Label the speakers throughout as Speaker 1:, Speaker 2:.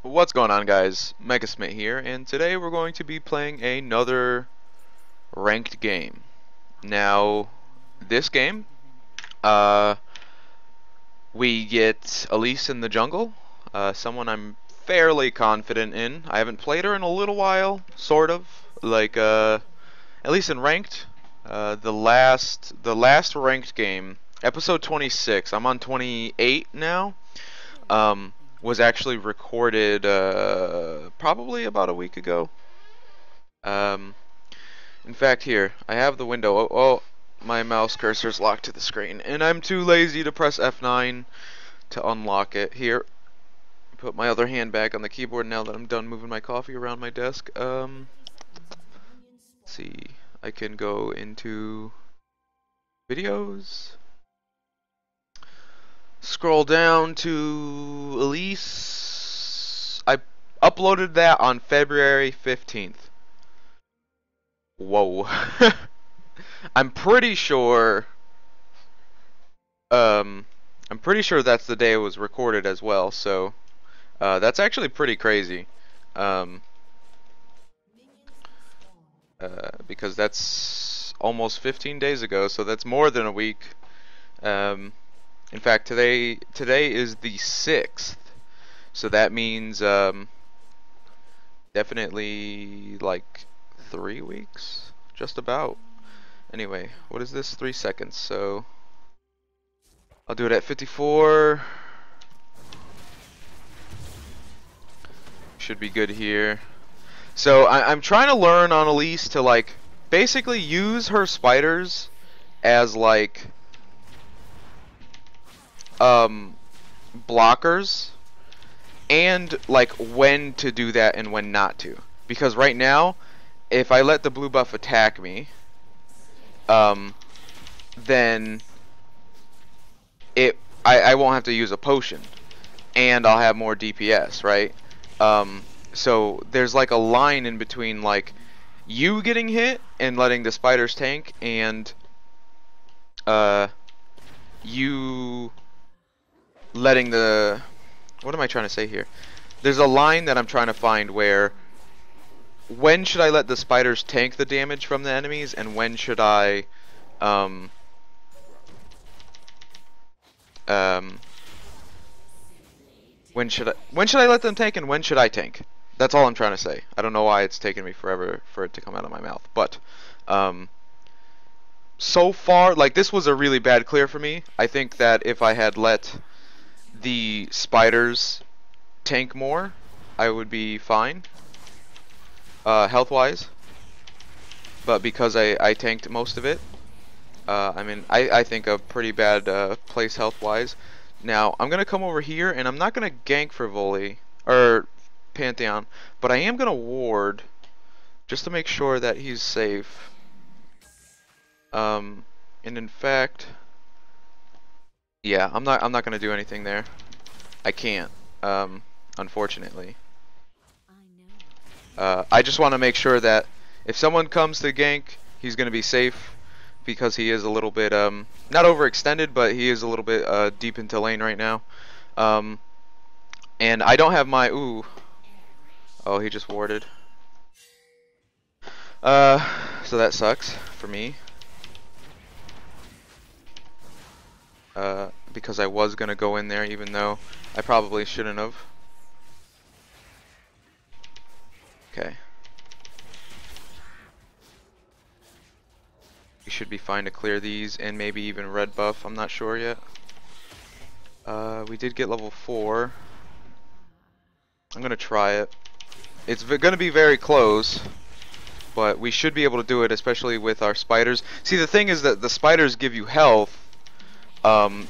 Speaker 1: What's going on, guys? Megasmith here, and today we're going to be playing another ranked game. Now, this game, uh, we get Elise in the jungle, someone I'm fairly confident in. I haven't played her in a little while, sort of, like, at least in ranked. The last ranked game, episode 26, I'm on 28 now. Was actually recorded probably about a week ago. Um, in fact, here I have the window. Oh, my mouse cursor's locked to the screen, and I'm too lazy to press F9 to unlock it. Here, put my other hand back on the keyboard now that I'm done moving my coffee around my desk. Let's see, I can go into videos. Scroll down to Elise. I uploaded that on February 15th. Whoa. I'm pretty sure that's the day it was recorded as well, so that's actually pretty crazy. Because that's almost 15 days ago, so that's more than a week. In fact, today is the 6th, so that means definitely like 3 weeks, just about. Anyway, what is this? 3 seconds, so I'll do it at 54. Should be good here. So I'm trying to learn on Elise to like basically use her spiders as like blockers, and like when to do that and when not to, because right now if I let the blue buff attack me, then I won't have to use a potion and I'll have more DPS, right? So there's like a line in between like you getting hit and letting the spiders tank, and you letting the, what am I trying to say here? There's a line that I'm trying to find where when should I let the spiders tank the damage from the enemies, and when should I when should I let them tank, and when should I tank? That's all I'm trying to say. I don't know why it's taken me forever for it to come out of my mouth, but so far, like, this was a really bad clear for me. I think that if I had let the spiders tank more, I would be fine health wise, but because I tanked most of it, I mean, I think a pretty bad place health wise. Now I'm gonna come over here, and I'm not gonna gank for Volley or Pantheon, but I am gonna ward just to make sure that he's safe. And in fact, yeah, I'm not gonna do anything there. I can't, unfortunately. I just want to make sure that if someone comes to gank, he's gonna be safe, because he is a little bit not overextended, but he is a little bit deep into lane right now. And I don't have my oh, he just warded. So that sucks for me. Because I was gonna go in there, even though I probably shouldn't have. Okay. We should be fine to clear these, and maybe even red buff, I'm not sure yet. We did get level 4. I'm gonna try it. It's gonna be very close, but we should be able to do it, especially with our spiders. See, the thing is that the spiders give you health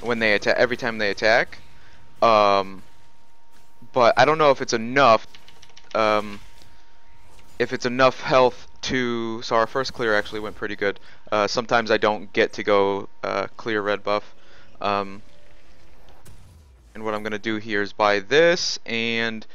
Speaker 1: when they attack, every time they attack. But I don't know if it's enough. If it's enough health to, so our first clear actually went pretty good. Sometimes I don't get to go clear red buff. And what I'm gonna do here is buy this and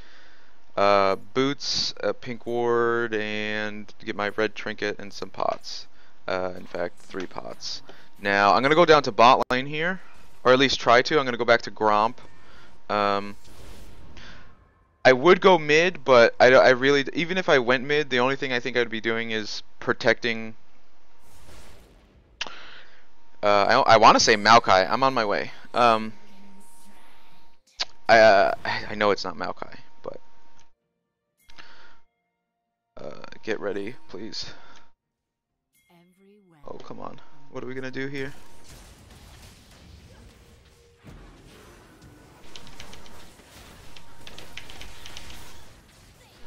Speaker 1: boots, a pink ward, and get my red trinket and some pots. In fact, 3 pots. Now I'm gonna go down to bot lane here, or at least try to. I'm gonna go back to Gromp. I would go mid, but I really, even if I went mid, the only thing I think I'd be doing is protecting. I want to say Maokai. I'm on my way. I know it's not Maokai, but get ready, please. Oh, come on. What are we gonna do here?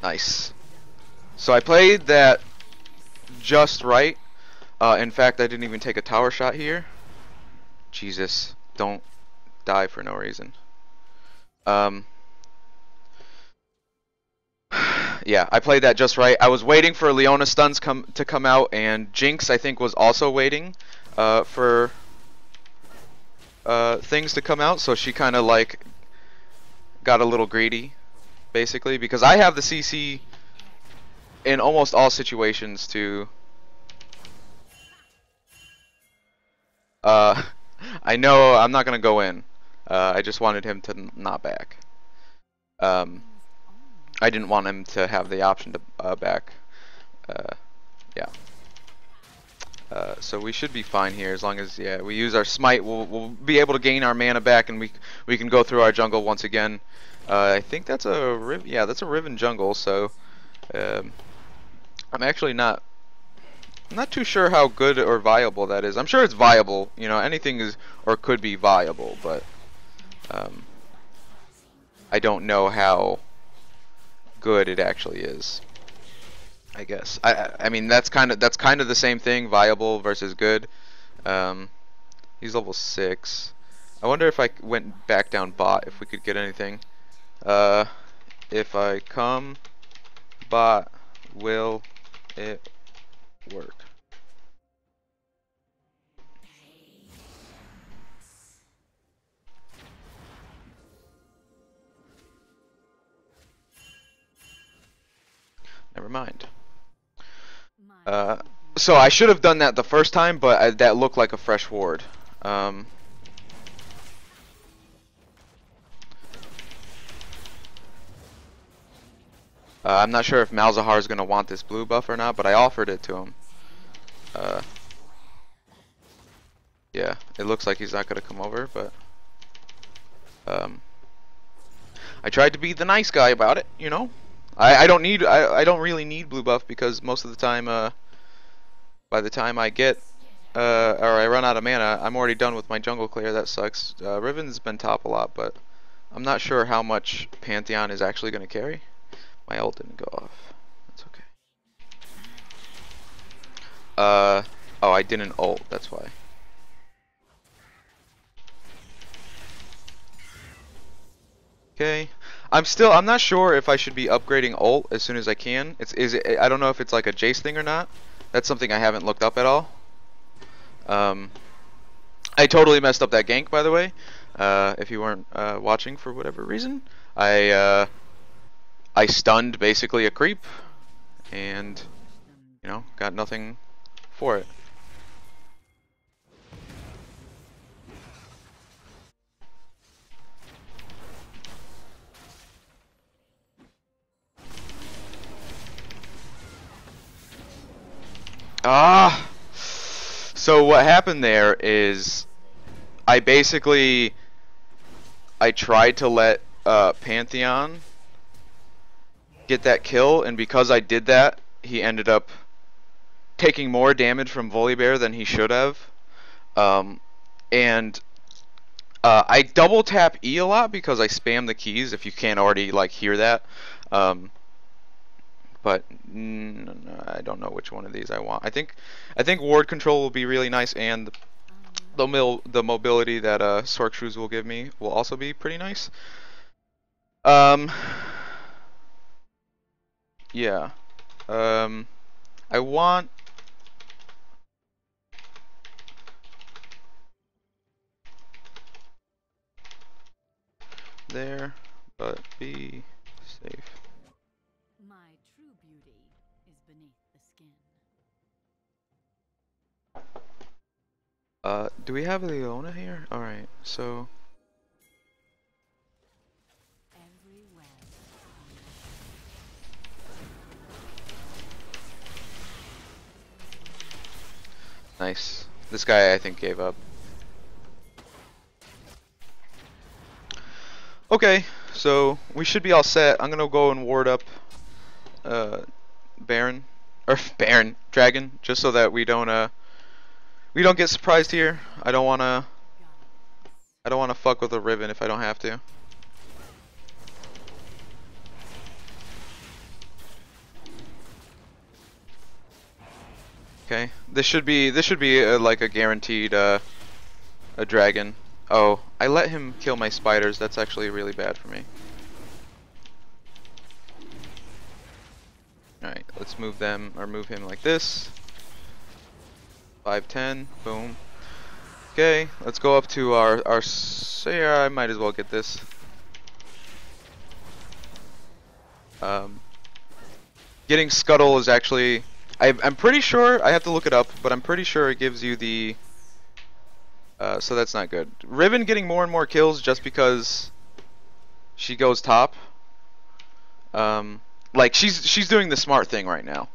Speaker 1: Nice. So I played that just right. In fact, I didn't even take a tower shot here. Jesus, don't die for no reason. Yeah, I played that just right. I was waiting for Leona stuns to come out, and Jinx I think was also waiting for things to come out, so she kind of like got a little greedy, basically, because I have the CC in almost all situations to. I know I'm not gonna go in. I just wanted him to not back. I didn't want him to have the option to back. Yeah. So we should be fine here as long as we use our smite. We'll be able to gain our mana back, and we can go through our jungle once again. I think that's a that's a Riven jungle. So I'm actually not too sure how good or viable that is. I'm sure it's viable. You know, anything is or could be viable, but I don't know how good it actually is. I guess. I mean that's kind of the same thing, viable versus good. He's level 6. I wonder if I went back down bot if we could get anything. If I come bot, will it work? Never mind. So I should have done that the first time, but that looked like a fresh ward. I'm not sure if Malzahar is going to want this blue buff or not, but I offered it to him. Yeah, it looks like he's not going to come over, but I tried to be the nice guy about it, you know. I don't really need blue buff because most of the time, by the time I get or I run out of mana, I'm already done with my jungle clear. That sucks. Riven's been top a lot, but I'm not sure how much Pantheon is actually going to carry. My ult didn't go off. That's okay. Oh, I didn't ult. That's why. Okay. I'm not sure if I should be upgrading ult as soon as I can. I don't know if it's like a Jace thing or not. That's something I haven't looked up at all. I totally messed up that gank, by the way. If you weren't watching for whatever reason, I stunned basically a creep, and you know, got nothing for it. So what happened there is I tried to let Pantheon get that kill, and because I did that, he ended up taking more damage from Volibear than he should have. And I double tap E a lot because I spam the keys, if you can't already like hear that. But I don't know which one of these I want. I think ward control will be really nice, and the mobility that Sork Shoes will give me will also be pretty nice. Yeah. I want there, but be safe.
Speaker 2: My true beauty is beneath the skin.
Speaker 1: Do we have Leona here? Alright, so Nice. This guy, I think, gave up. Okay, so we should be all set. I'm gonna go and ward up uh, Baron or Baron Dragon, just so that we don't get surprised here. I don't wanna fuck with a Riven if I don't have to. Okay, this should be like a guaranteed a dragon. Oh, I let him kill my spiders. That's actually really bad for me. Alright, let's move them, or move him like this. 510, boom. Okay, let's go up to our yeah, I might as well get this. Getting Scuttle is actually, I'm pretty sure, I have to look it up, but I'm pretty sure it gives you the, so that's not good. Riven getting more and more kills just because she goes top. Like she's doing the smart thing right now.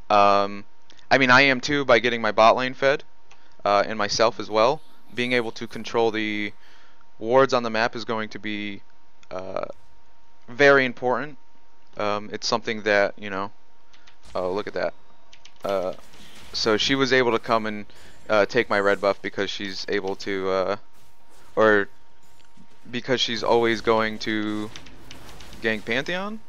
Speaker 1: I mean I am too by getting my bot lane fed, and myself as well. Being able to control the wards on the map is going to be very important. It's something that, you know, oh look at that. So she was able to come and take my red buff because she's able to, or because she's always going to gank Pantheon.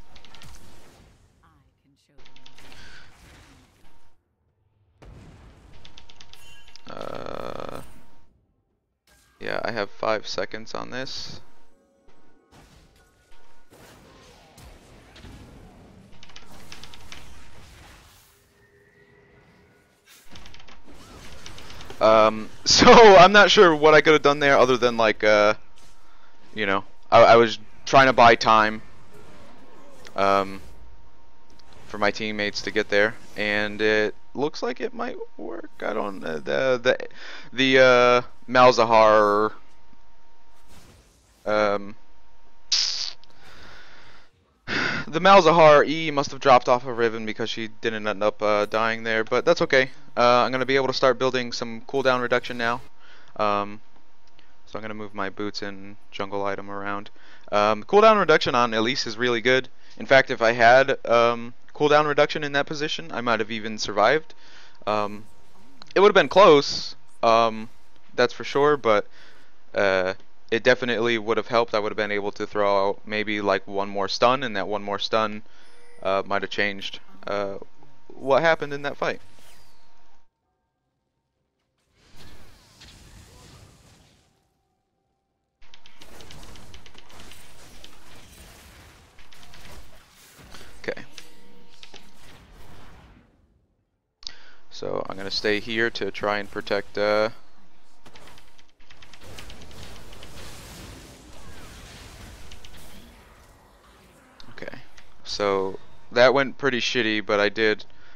Speaker 1: Yeah, I have 5 seconds on this. So I'm not sure what I could have done there other than like, you know, I was trying to buy time, for my teammates to get there, and it looks like it might work. I don't know. The Malzahar, um, the Malzahar E must have dropped off of Riven because she didn't end up dying there, but that's okay. I'm gonna be able to start building some cooldown reduction now. So I'm gonna move my boots and jungle item around. Cooldown reduction on Elise is really good. In fact, if I had cooldown reduction in that position, I might have even survived. It would have been close, that's for sure, but it definitely would have helped. I would have been able to throw out maybe like one more stun, and that one more stun might have changed what happened in that fight. Okay. So I'm gonna stay here to try and protect okay. So that went pretty shitty, but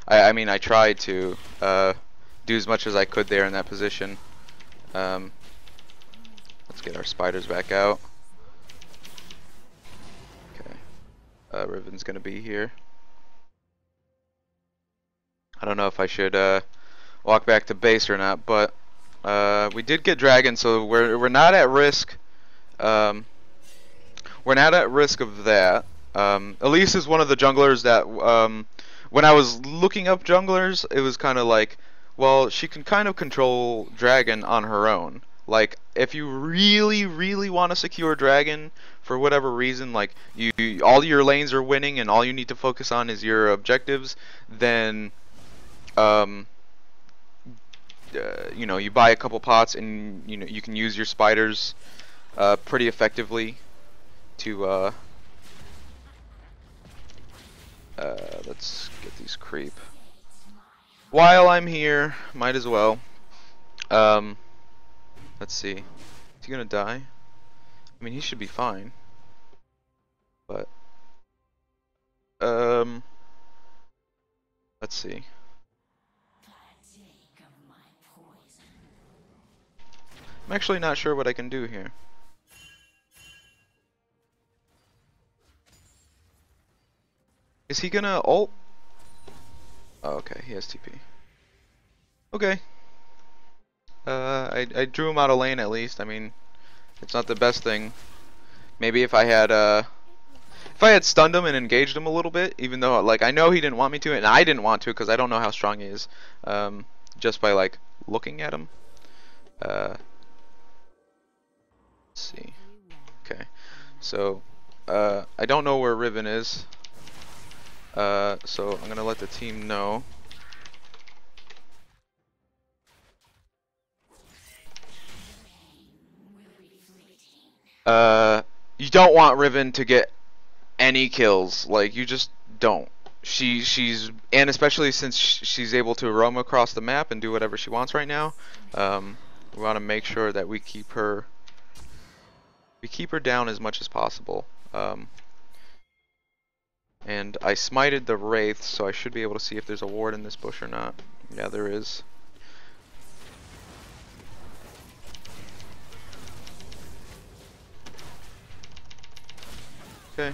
Speaker 1: I mean I tried to do as much as I could there in that position. Let's get our spiders back out. Okay. Riven's gonna be here. I don't know if I should walk back to base or not, but we did get dragon, so we're not at risk. We're not at risk of that. Elise is one of the junglers that when I was looking up junglers, it was kind of like, well, she can kind of control dragon on her own. Like, if you really, really want to secure dragon for whatever reason, like all your lanes are winning and all you need to focus on is your objectives, then um, you know, you buy a couple pots and you know you can use your spiders pretty effectively to let's get these creep. While I'm here, might as well. Let's see. Is he gonna die? I mean, he should be fine. But let's see. I'm actually not sure what I can do here. Is he gonna ult? Oh, okay, he has TP. Okay. I drew him out of lane at least. I mean, it's not the best thing. Maybe if I had stunned him and engaged him a little bit, even though like I know he didn't want me to, and I didn't want to because I don't know how strong he is, just by like looking at him. Let's see. Okay, so I don't know where Riven is. So I'm gonna let the team know. You don't want Riven to get any kills. Like you just don't. And especially since she's able to roam across the map and do whatever she wants right now. We want to make sure that we keep her down as much as possible. And I smited the wraith, so I should be able to see if there's a ward in this bush or not. Yeah, there is. Okay.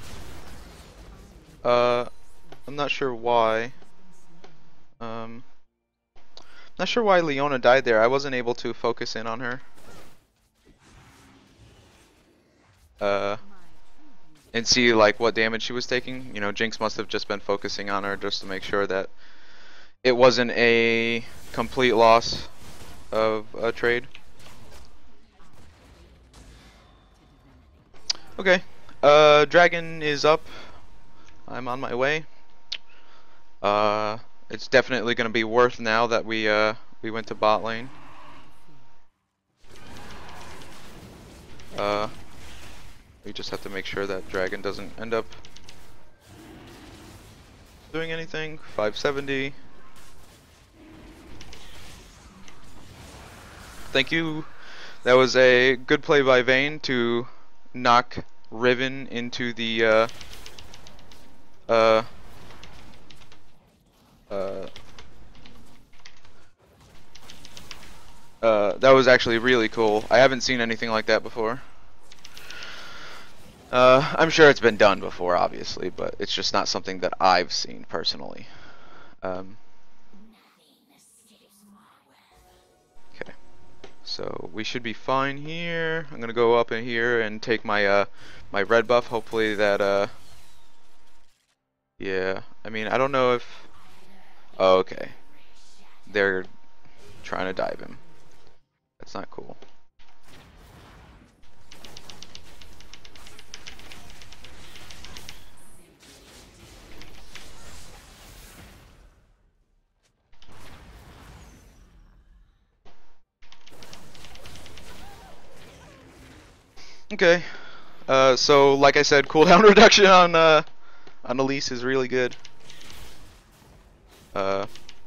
Speaker 1: I'm not sure why. Not sure why Leona died there. I wasn't able to focus in on her. And see like what damage she was taking. You know, Jinx must have just been focusing on her just to make sure that it wasn't a complete loss of a trade. Okay. Dragon is up. I'm on my way. It's definitely going to be worth now that we went to bot lane. We just have to make sure that Dragon doesn't end up doing anything. 570. Thank you. That was a good play by Vayne to knock Riven into the that was actually really cool. I haven't seen anything like that before. I'm sure it's been done before, obviously, but it's just not something that I've seen personally. Okay. So we should be fine here. I'm gonna go up in here and take my my red buff. Hopefully that yeah. I mean, I don't know if. Oh, okay. They're trying to dive him. That's not cool. Okay. So like I said, cooldown reduction on Elise is really good.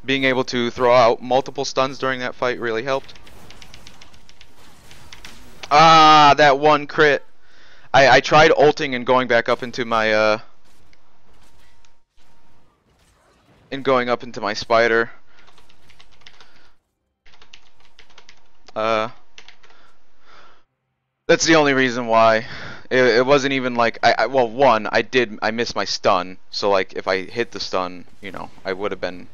Speaker 1: Being able to throw out multiple stuns during that fight really helped. Ah, that one crit. I tried ulting and going back up into my and going up into my spider. That's the only reason why. It wasn't even like well, one, I missed my stun, so like if I hit the stun, you know, I would have been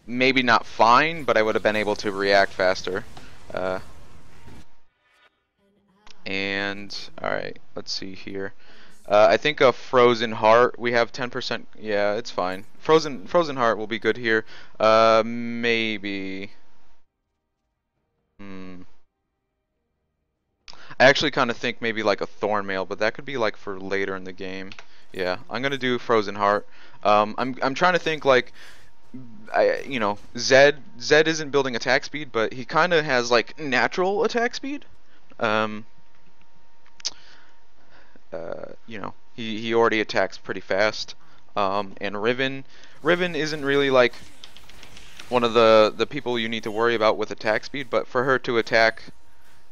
Speaker 1: maybe not fine, but I would have been able to react faster. And alright, let's see here. I think a frozen heart. We have 10%. Yeah, it's fine. Frozen heart will be good here. Maybe. I actually kind of think maybe like a thorn mail, but that could be like for later in the game. Yeah, I'm gonna do frozen heart. I'm trying to think like, you know, Zed isn't building attack speed, but he kind of has like natural attack speed. You know, he already attacks pretty fast. And Riven isn't really like one of the people you need to worry about with attack speed, but for her to attack,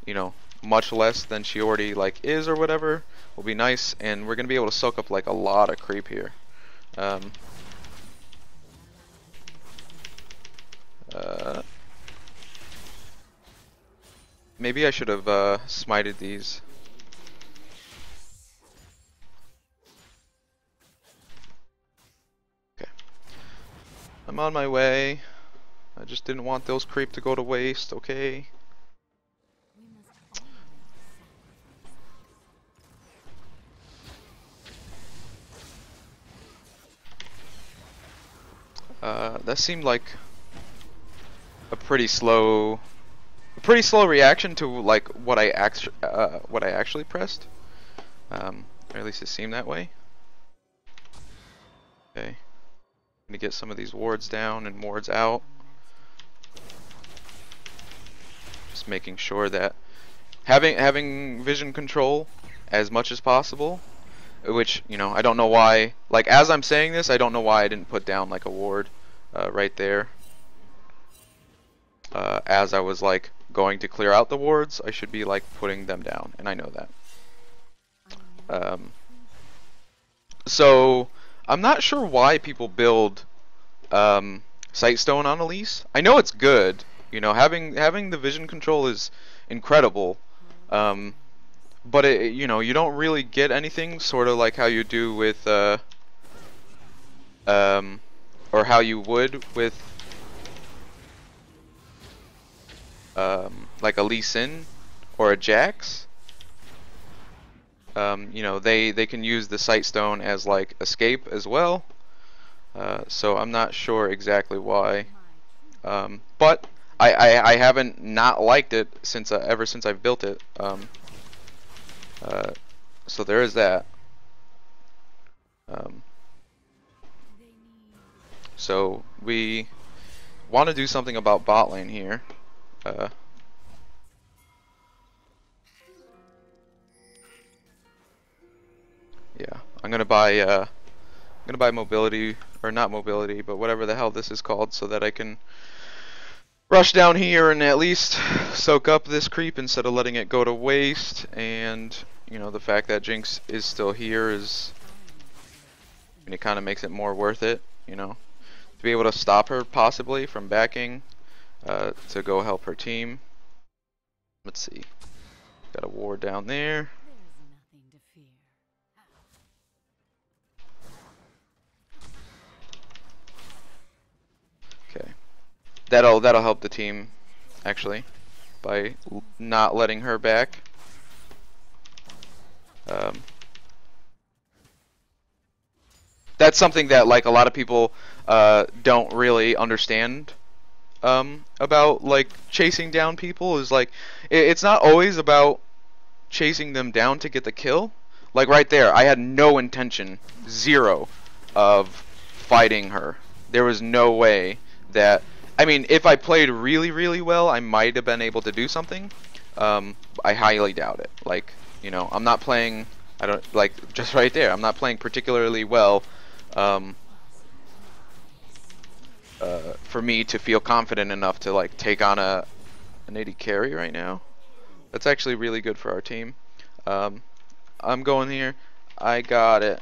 Speaker 1: you know, much less than she already like is or whatever will be nice, and we're gonna be able to soak up like a lot of creep here. Maybe I should have smited these. Okay, I'm on my way. I just didn't want those creep to go to waste, okay?
Speaker 2: We must always
Speaker 1: That seemed like a pretty slow reaction to like what I actually pressed. Or at least it seemed that way. Okay, I'm gonna get some of these wards down and wards out. Just making sure that having vision control as much as possible. Which, you know, I don't know why. Like, as I'm saying this, I don't know why I didn't put down like a ward right there. As I was like going to clear out the wards, I should be like putting them down, and I know that. So I'm not sure why people build Sightstone on Elise. I know it's good. You know, having the vision control is incredible. But it, you know, you don't really get anything sort of like how you do with or how you would with like a Lee Sin or a Jax. You know, they can use the Sightstone as like escape as well. So I'm not sure exactly why. But I haven't not liked it since ever since I've built it. So there is that. So we want to do something about bot lane here. Yeah, I'm gonna buy mobility, or not mobility, but whatever the hell this is called, so that I can rush down here and at least soak up this creep instead of letting it go to waste. And you know, the fact that Jinx is still here is, and it kind of makes it more worth it, you know, to be able to stop her possibly from backing to go help her team. Let's see, got a ward down there.
Speaker 2: There is nothing to fear.
Speaker 1: Okay, that'll help the team actually by not letting her back. That's something that like a lot of people don't really understand about like chasing down people, is like it's not always about chasing them down to get the kill. Like right there, I had no intention, zero, of fighting her. There was no way that, I mean, if I played really, really well, I might have been able to do something. I highly doubt it. Like, you know, I'm not playing, I don't, like, just right there, I'm not playing particularly well for me to feel confident enough to, like, take on an AD carry right now. That's actually really good for our team. I'm going here. I got it.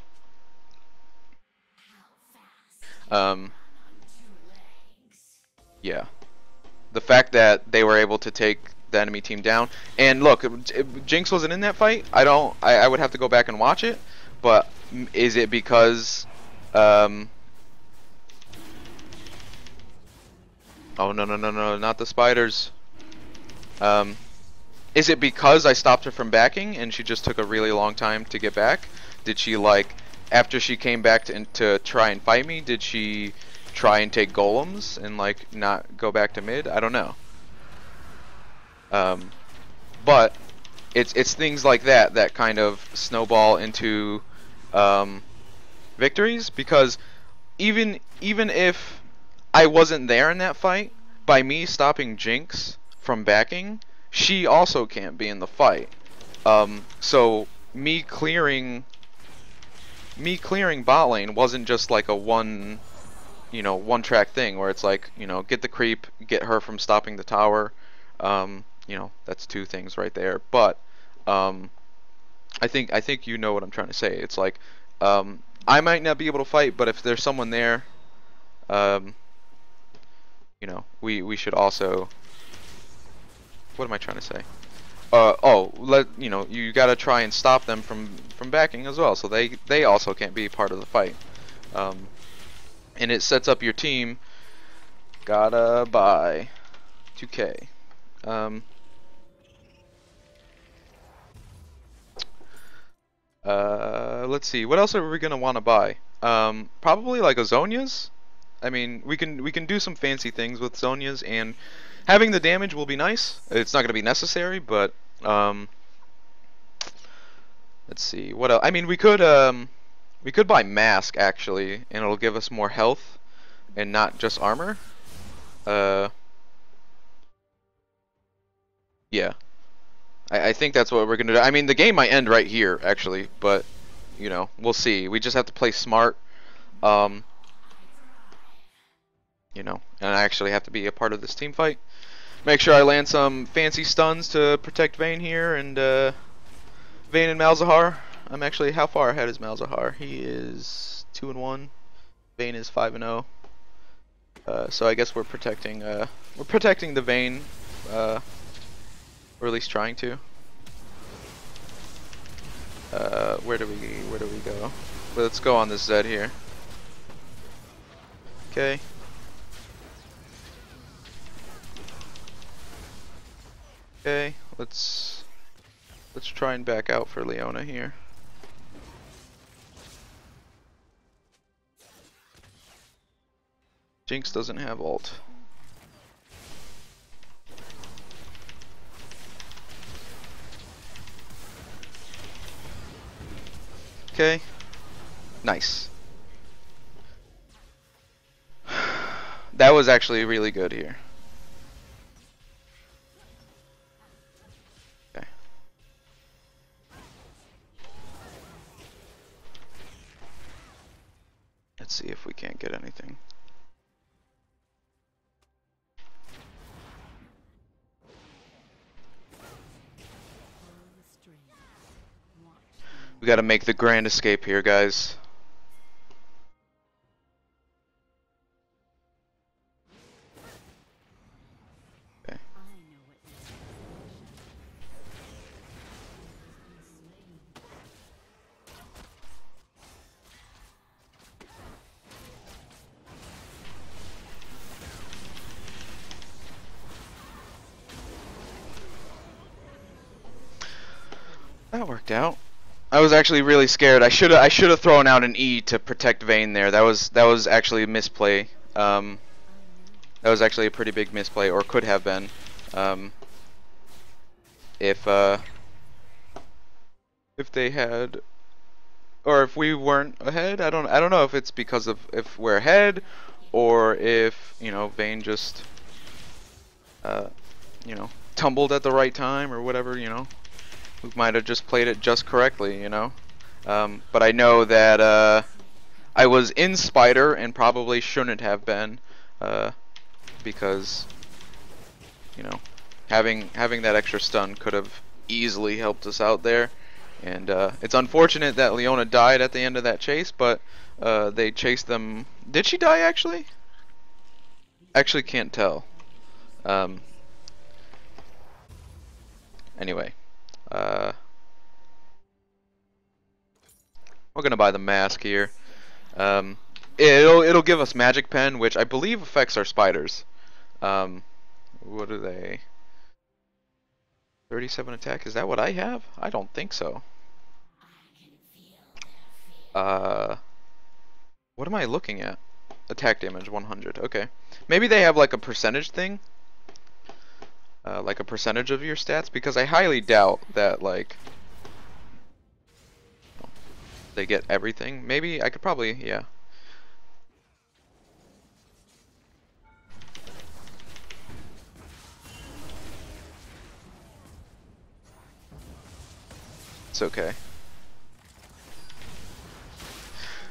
Speaker 1: Yeah. The fact that they were able to take the enemy team down, and look, Jinx wasn't in that fight. I would have to go back and watch it, but is it because oh no, no, no, no, not the spiders. Is it because I stopped her from backing and she just took a really long time to get back? Did she, like, after she came back to try and fight me, did she try and take golems and, like, not go back to mid? I don't know. But it's things like that that kind of snowball into victories, because even if I wasn't there in that fight, by me stopping Jinx from backing, she also can't be in the fight. So me clearing bot lane wasn't just like a one track thing where it's like, you know, get the creep, get her from stopping the tower. You know, that's two things right there. But I think you know what I'm trying to say. It's like I might not be able to fight, but if there's someone there, you know, we should also. What am I trying to say? You know, you gotta try and stop them from backing as well, so they also can't be part of the fight. And it sets up your team Gotta buy 2K. Um, let's see. What else are we gonna want to buy? Probably like a Zhonya's. I mean, we can do some fancy things with Zhonya's, and having the damage will be nice. It's not gonna be necessary, but let's see. What else? I mean, we could buy Mask actually, and it'll give us more health and not just armor. Uh, yeah. I think that's what we're gonna do. I mean, the game might end right here, actually, but you know, we'll see. We just have to play smart, um, you know, and I actually have to be a part of this team fight. Make sure I land some fancy stuns to protect Vayne here, and Vayne and Malzahar. I'm actually, how far ahead is Malzahar? He is 2-1. Vayne is 5-0. So I guess we're protecting the Vayne. Or at least trying to. Where do we go? Well, let's go on this Zed here. Okay. Okay, let's try and back out for Leona here. Jinx doesn't have ult. Okay. Nice. That was actually really good here. Okay. Let's see if we can't get anything. We gotta make the grand escape here, guys. Okay. That worked out. I was actually really scared. I should have thrown out an E to protect Vayne there. That was actually a misplay. That was actually a pretty big misplay, or could have been. If they had, or if we weren't ahead. I don't know if it's because of if we're ahead, or if Vayne just tumbled at the right time or whatever. We might have just played it just correctly, but I know that I was in Spider and probably shouldn't have been, because having that extra stun could have easily helped us out there. And it's unfortunate that Leona died at the end of that chase, but they chased them. Did she die actually? Actually can't tell. Anyway. We're gonna buy the mask here. It'll give us magic pen, which I believe affects our spiders. What are they? 37 attack. Is that what I have? I don't think so. What am I looking at? Attack damage 100. Okay. Maybe they have like a percentage thing. Like a percentage of your stats, because I highly doubt that like they get everything. Maybe I could probably, yeah. It's okay.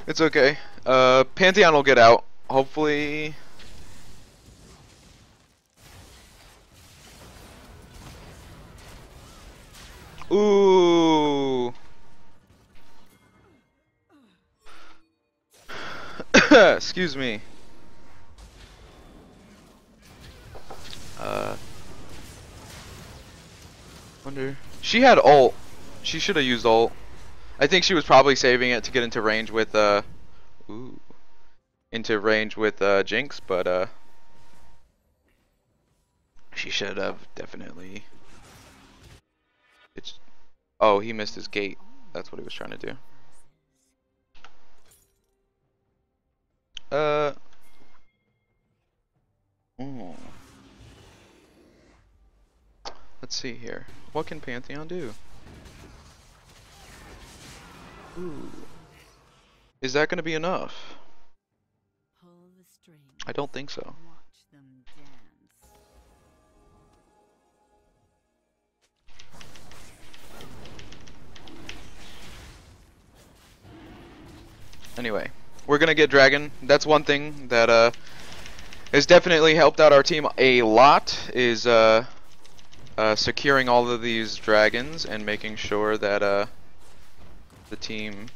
Speaker 1: It's okay. Pantheon will get out, hopefully. Ooh. Excuse me. Wonder. She had ult. She should have used ult. I think she was probably saving it to get into range with Jinx, but She should have definitely. It's. Oh, he missed his gate. That's what he was trying to do. Uh. mm. Let's see here. What can Pantheon do? Ooh. Is that going to be enough?
Speaker 2: Pull the string.
Speaker 1: I don't think so.
Speaker 2: Watch them dance.
Speaker 1: Anyway, we're gonna get dragon. That's one thing that has definitely helped out our team a lot. Is securing all of these dragons and making sure that the team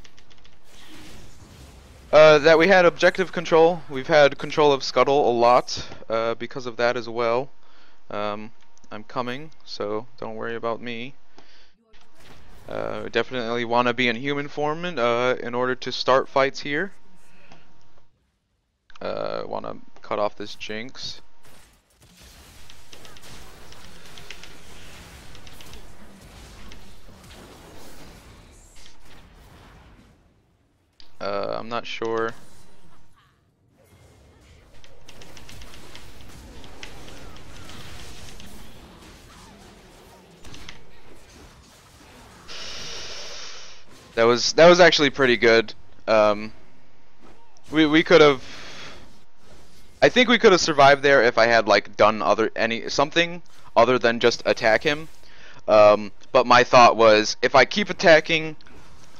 Speaker 1: that we had objective control. We've had control of Scuttle a lot because of that as well. I'm coming, so don't worry about me. Definitely want to be in human form in order to start fights here. Want to cut off this Jinx. I'm not sure. That was actually pretty good. We could have. I think we could have survived there if I had like done something other than just attack him. But my thought was, if I keep attacking,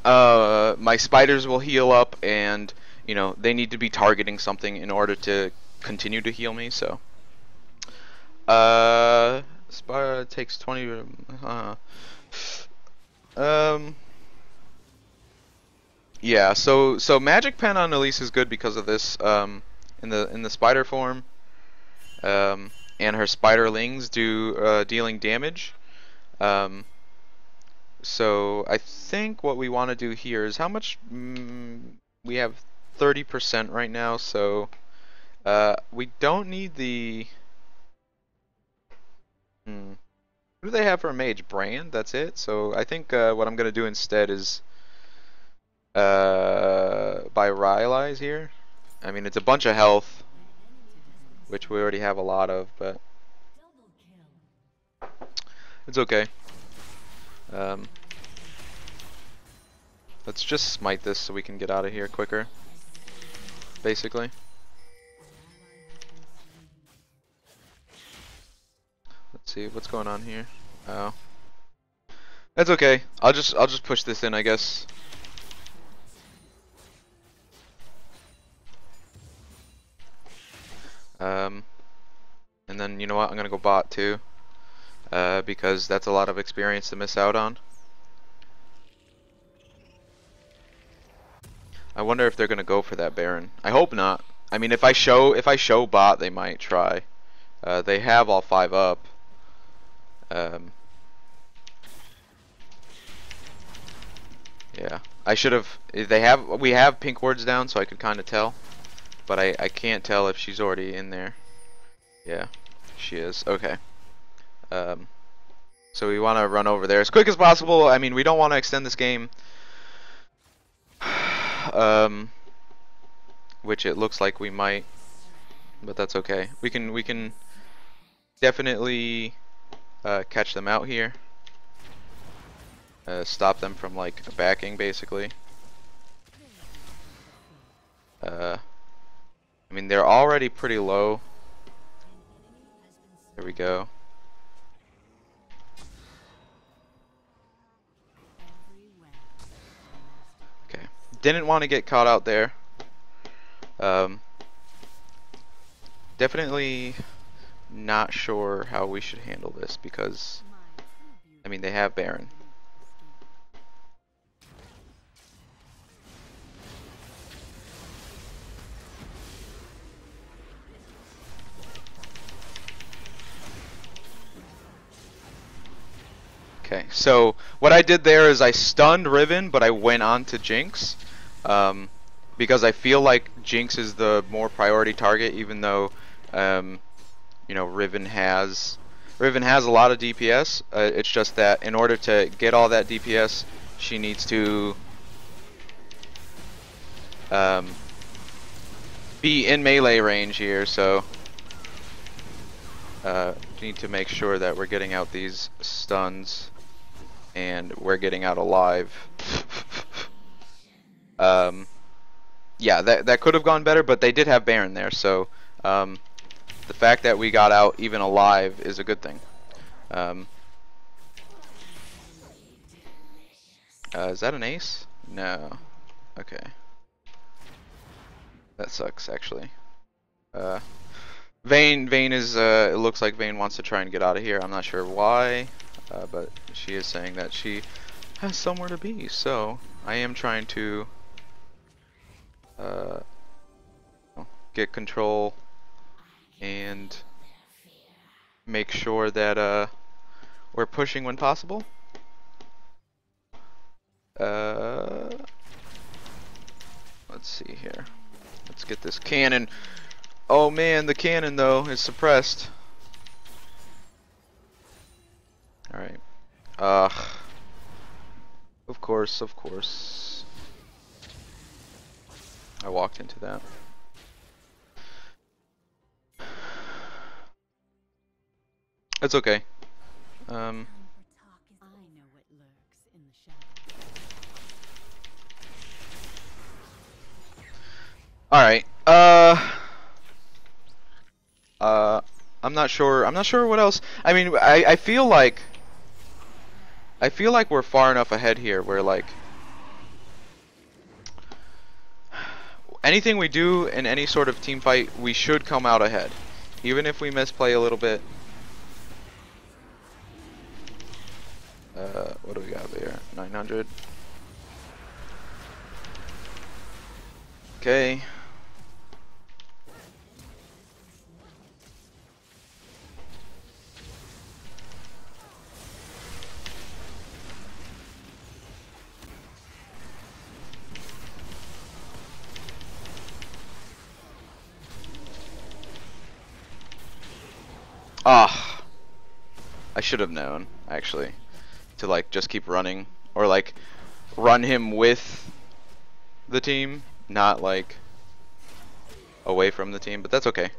Speaker 1: my spiders will heal up, and you know they need to be targeting something in order to continue to heal me. So, spider takes 20. Yeah. So magic pen on Elise is good because of this. In the spider form, and her spiderlings do dealing damage. So I think what we want to do here is how much we have 30% right now, so we don't need the what do they have for a mage? Brand, that's it. So I think what I'm gonna do instead is buy Rylai's here. I mean, it's a bunch of health, which we already have a lot of, but it's okay. Let's just smite this so we can get out of here quicker, basically. Let's see what's going on here. Oh, that's okay. I'll just push this in, I guess. And then you know what? I'm gonna go bot too, because that's a lot of experience to miss out on. I wonder if they're gonna go for that Baron. I hope not. I mean, if I show bot, they might try. They have all 5 up. Yeah, I should have. We have pink wards down, so I could kind of tell, but I can't tell if she's already in there. Yeah, she is. Okay. So we want to run over there as quick as possible. I mean, we don't want to extend this game. Which it looks like we might, but that's okay. We can definitely catch them out here. Stop them from like backing, basically. I mean, they're already pretty low. There we go. Okay. Didn't want to get caught out there. Definitely not sure how we should handle this because, I mean, they have Baron. Okay, so what I did there is I stunned Riven, but I went on to Jinx, because I feel like Jinx is the more priority target, even though, you know, Riven has Riven has a lot of DPS. It's just that in order to get all that DPS, she needs to be in melee range here. So need to make sure that we're getting out these stuns and we're getting out alive. Yeah, that could have gone better, but they did have Baron there, so the fact that we got out even alive is a good thing. Is that an ace? No. Okay. That sucks, actually. Vayne is, it looks like Vayne wants to try and get out of here. I'm not sure why, but she is saying that she has somewhere to be, so I am trying to get control and make sure that we're pushing when possible. Let's see here. Let's get this cannon. Oh man, the cannon though is suppressed. Alright. Of course. I walked into that. It's okay. Alright. I'm not sure what else. I mean, I feel like we're far enough ahead here where like anything we do in any sort of team fight, we should come out ahead. Even if we misplay a little bit. What do we got there? 900. Okay. Ah, I should have known, actually, to like just keep running, or like run him with the team, not like away from the team, but that's okay.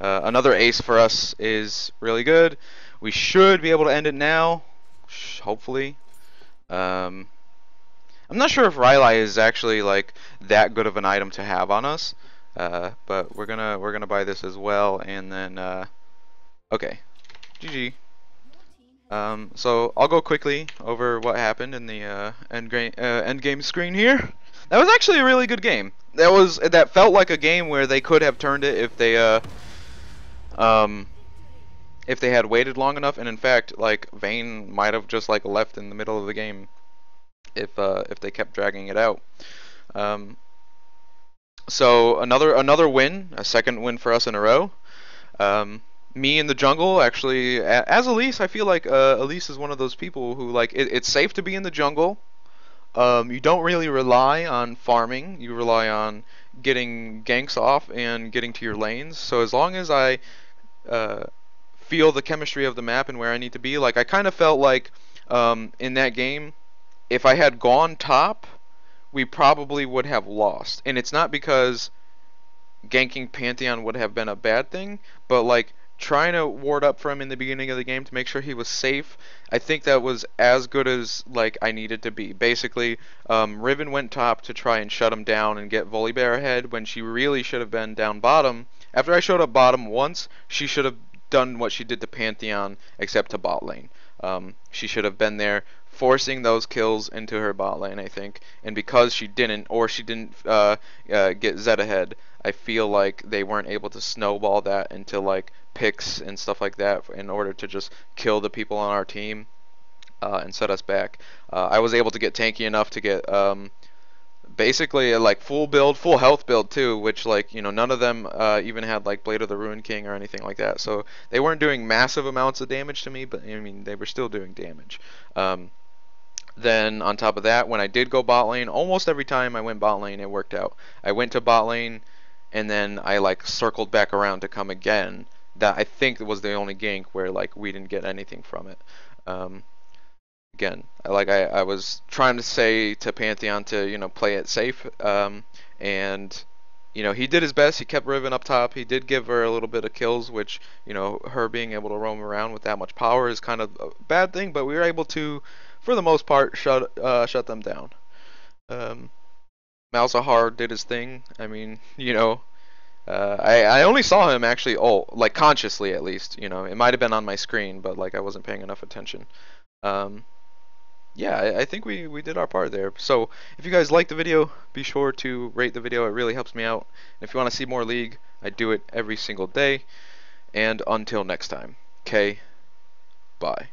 Speaker 1: Another ace for us is really good. We should be able to end it now, hopefully. I'm not sure if Rylai is actually like that good of an item to have on us, but we're gonna buy this as well, and then okay, GG. So I'll go quickly over what happened in the end game screen here. That was actually a really good game. That felt like a game where they could have turned it if they had waited long enough, and in fact, like Vayne might have just like left in the middle of the game if they kept dragging it out. So another win, a second win for us in a row. Me in the jungle, actually, as Elise, I feel like Elise is one of those people who like it's safe to be in the jungle. You don't really rely on farming. You rely on getting ganks off and getting to your lanes. So as long as I feel the chemistry of the map and where I need to be, like I kind of felt like in that game, if I had gone top, we probably would have lost. And it's not because ganking Pantheon would have been a bad thing, but like trying to ward up for him in the beginning of the game to make sure he was safe, I think that was as good as like I needed to be. Basically, Riven went top to try and shut him down and get Volibear ahead when she really should have been down bottom. After I showed up bottom once, she should have done what she did to Pantheon, except to bot lane. She should have been there forcing those kills into her bot lane, I think. And because she didn't, or she didn't get Zed ahead, I feel like they weren't able to snowball that into like picks and stuff like that in order to just kill the people on our team and set us back. I was able to get tanky enough to get basically a like full health build too, which like, you know, none of them even had like Blade of the Ruined King or anything like that. So they weren't doing massive amounts of damage to me, but I mean they were still doing damage. Then on top of that, when I did go bot lane, almost every time I went bot lane it worked out. I went to bot lane and then I like circled back around to come again, that I think was the only gank where like we didn't get anything from it. Um, Again, I was trying to say to Pantheon to play it safe, and he did his best. He kept Riven up top. He did give her a little bit of kills, which her being able to roam around with that much power is kind of a bad thing. But we were able to, for the most part, shut them down. Um, Malzahar did his thing. I mean, I only saw him actually ult, like consciously at least. It might have been on my screen, but like I wasn't paying enough attention. Um, yeah, I think we did our part there. So if you guys like the video, be sure to rate the video. It really helps me out. And if you want to see more League, I do it every single day. And until next time, okay, bye.